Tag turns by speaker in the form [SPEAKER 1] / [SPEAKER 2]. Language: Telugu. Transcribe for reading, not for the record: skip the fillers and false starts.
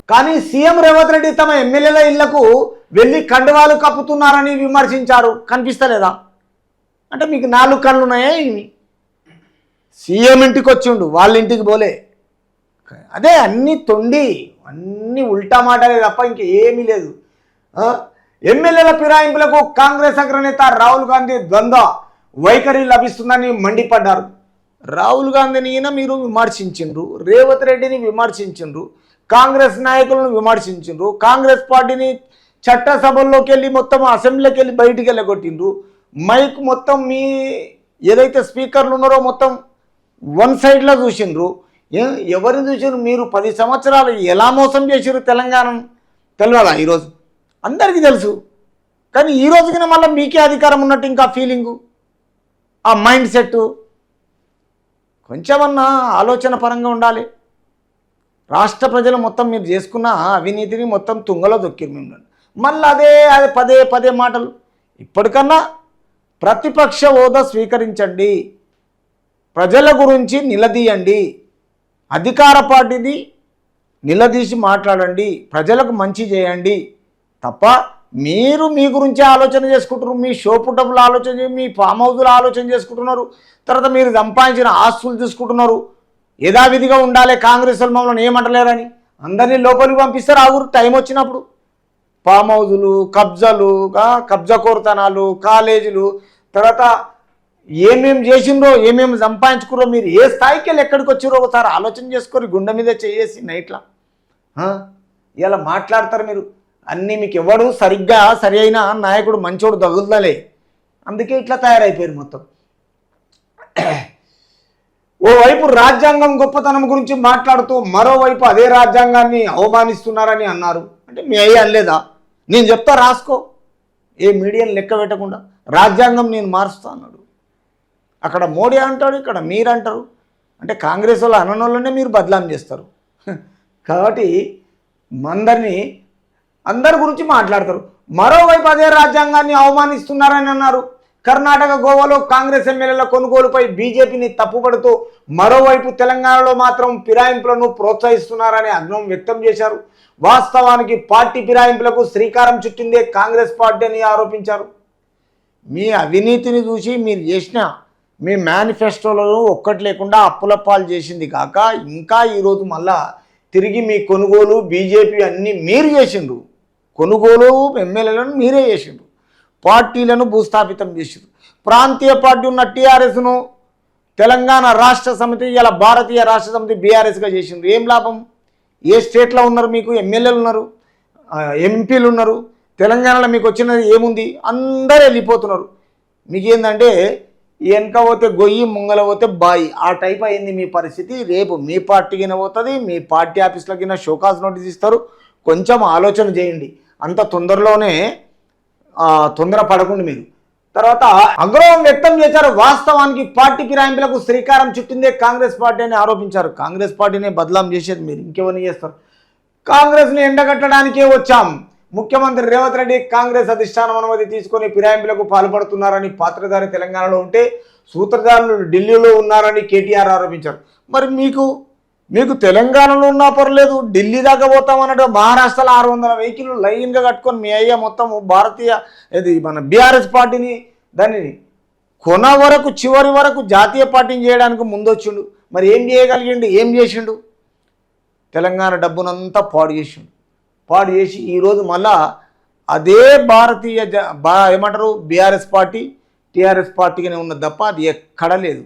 [SPEAKER 1] కానీ సీఎం రేవంత్ రెడ్డి తమ ఎమ్మెల్యేల ఇళ్లకు వెళ్ళి కండువాలు కప్పుతున్నారని విమర్శించారు. కనిపిస్తలేదా? అంటే మీకు 4 కళ్ళు ఉన్నాయా? ఇవి సీఎం ఇంటికి వచ్చిండు, వాళ్ళ ఇంటికి పోలే. అదే అన్నీ తొండి, అన్నీ ఉల్టా మాటలే తప్ప ఇంకేమీ లేదు. ఎమ్మెల్యేల ఫిరాయింపులకు కాంగ్రెస్ అగ్రనేత రాహుల్ గాంధీ ద్వంద్వ వైఖరి లభిస్తుందని మండిపడ్డారు. రాహుల్ గాంధీని మీరు విమర్శించిండ్రు, రేవంత్ రెడ్డిని విమర్శించిండ్రు, కాంగ్రెస్ నాయకులను విమర్శించిండ్రు, కాంగ్రెస్ పార్టీని చట్టసభల్లోకి వెళ్ళి మొత్తం అసెంబ్లీకి వెళ్ళి బయటికి వెళ్ళగొట్టిండ్రు. మైక్ మొత్తం మీ ఏదైతే స్పీకర్లు ఉన్నారో మొత్తం వన్ సైడ్లో చూసిండ్రు. ఎవరిని చూసిండ్రు? మీరు 10 సంవత్సరాలు ఎలా మోసం చేసిర్రు తెలంగాణను తెలియాలా? ఈరోజు అందరికీ తెలుసు. కానీ ఈ రోజుకిన మళ్ళీ మీకే అధికారం ఉన్నట్టు ఇంకా ఫీలింగు, ఆ మైండ్ సెట్ కొంచెమన్నా ఆలోచన పరంగా ఉండాలి. రాష్ట్ర ప్రజలు మొత్తం మీరు చేసుకున్న అవినీతిని మొత్తం తుంగలో దొక్కిరు మిమ్మల్ని. మళ్ళీ అదే పదే మాటలు. ఇప్పటికన్నా ప్రతిపక్ష హోదా స్వీకరించండి, ప్రజల గురించి నిలదీయండి, అధికార పార్టీని నిలదీసి మాట్లాడండి, ప్రజలకు మంచి చేయండి తప్ప మీరు మీ గురించి ఆలోచన చేసుకుంటున్నారు. మీ షోపుటప్పులు ఆలోచన, మీ ఫామ్ హౌజులు ఆలోచన చేసుకుంటున్నారు. తర్వాత మీరు సంపాదించిన ఆస్తులు చూసుకుంటున్నారు. యథావిధిగా ఉండాలి, కాంగ్రెస్ వాళ్ళు మమ్మల్ని ఏమంటలేరని అందరినీ లోపలికి పంపిస్తారు. ఆ ఊరు టైం వచ్చినప్పుడు ఫామ్ హౌజులు, కబ్జాలు, కబ్జా కోరుతనాలు, కాలేజీలు, తర్వాత ఏమేమి చేసిండ్రో, ఏమేమి సంపాదించుకురో, మీరు ఏ స్థాయికి వెళ్ళి ఎక్కడికి వచ్చిరో ఒకసారి ఆలోచన చేసుకొని గుండె మీద చేసి నైట్లా ఇలా మాట్లాడతారు మీరు. అన్నీ మీకు ఎవడు సరిగ్గా సరి అయిన నాయకుడు మంచోడు తగులుతలే, అందుకే ఇట్లా తయారైపోయారు మొత్తం. ఓవైపు రాజ్యాంగం గొప్పతనం గురించి మాట్లాడుతూ మరోవైపు అదే రాజ్యాంగాన్ని అవమానిస్తున్నారని అన్నారు. అంటే మీ అయ్యి అనలేదా? నేను చెప్తా రాసుకో, ఏ మీడియాని లెక్క పెట్టకుండా రాజ్యాంగం నేను మారుస్తా అన్నాడు. అక్కడ మోడీ అంటాడు, ఇక్కడ మీరు అంటారు. అంటే కాంగ్రెస్ వాళ్ళు అననోళ్ళనే మీరు బదలాం చేస్తారు. కాబట్టి అందరి గురించి మాట్లాడతారు. మరోవైపు అదే రాజ్యాంగాన్ని అవమానిస్తున్నారని అన్నారు. కర్ణాటక, గోవాలో కాంగ్రెస్ ఎమ్మెల్యేల కొనుగోలుపై బీజేపీని తప్పుపడుతూ మరోవైపు తెలంగాణలో మాత్రం ఫిరాయింపులను ప్రోత్సహిస్తున్నారని ఆగ్రహం వ్యక్తం చేశారు. వాస్తవానికి పార్టీ ఫిరాయింపులకు శ్రీకారం చుట్టిందే కాంగ్రెస్ పార్టీ అని ఆరోపించారు. మీ అవినీతిని చూసి మీరు చేసిన మీ మేనిఫెస్టోలలో ఒక్కటి లేకుండా అప్పుల పాలు చేసింది కాక ఇంకా ఈరోజు మళ్ళా తిరిగి మీ కొనుగోలు బీజేపీ అన్నీ మీరు చేసిండ్రు. కొనుగోలు ఎమ్మెల్యేలను మీరే చేసిండ్రు, పార్టీలను భూస్థాపితం చేసిండ్రు. ప్రాంతీయ పార్టీ ఉన్న టీఆర్ఎస్ను తెలంగాణ రాష్ట్ర సమితి, ఇలా భారతీయ రాష్ట్ర సమితి బీఆర్ఎస్గా చేసిండ్రు. ఏం లాభం? ఏ స్టేట్లో ఉన్నారు? మీకు ఎమ్మెల్యేలు ఉన్నారు, ఎంపీలు ఉన్నారు. తెలంగాణలో మీకు వచ్చినది ఏముంది? అందరూ వెళ్ళిపోతున్నారు. మీకేందంటే వెనక పోతే గొయ్యి, ముంగల పోతే బాయి, ఆ టైప్ అయింది మీ పరిస్థితి. రేపు మీ పార్టీకి పోతుంది, మీ పార్టీ ఆఫీస్లకి షోకాస్ నోటీస్ ఇస్తారు. కొంచెం ఆలోచన చేయండి. అంత తొందరలోనే తొందర పడకుండా మీరు. తర్వాత ఆగ్రహం వ్యక్తం చేశారు. వాస్తవానికి పార్టీ ఫిరాయింపులకు శ్రీకారం చుట్టిందే కాంగ్రెస్ పార్టీ అని ఆరోపించారు. కాంగ్రెస్ పార్టీనే బదలాం చేసేది మీరు, ఇంకెవరిని చేస్తారు? కాంగ్రెస్ని ఎండగట్టడానికే వచ్చాం. ముఖ్యమంత్రి రేవంత్ రెడ్డి కాంగ్రెస్ అధిష్టానం అనుమతి తీసుకొని ఫిరాయింపులకు పాల్పడుతున్నారని, పాత్రధారి తెలంగాణలో ఉంటే సూత్రధారులు ఢిల్లీలో ఉన్నారని కేటీఆర్ ఆరోపించారు. మరి మీకు తెలంగాణలో ఉన్నా పర్లేదు, ఢిల్లీ దాకా పోతామన్నట్టు మహారాష్ట్రలో 600 వెహికల్ లైన్గా కట్టుకొని మీ అయ్యా మొత్తం భారతీయ మన బీఆర్ఎస్ పార్టీని దాన్ని చివరి వరకు జాతీయ పార్టీని చేయడానికి ముందొచ్చిండు. మరి ఏం చేయగలిగిండు? ఏం చేసిండు? తెలంగాణ డబ్బునంతా పాడు చేసి ఈరోజు మళ్ళా అదే భారతీయ ఏమంటారు బీఆర్ఎస్ పార్టీ టీఆర్ఎస్ పార్టీగానే ఉన్న తప్ప అది ఎక్కడా లేదు.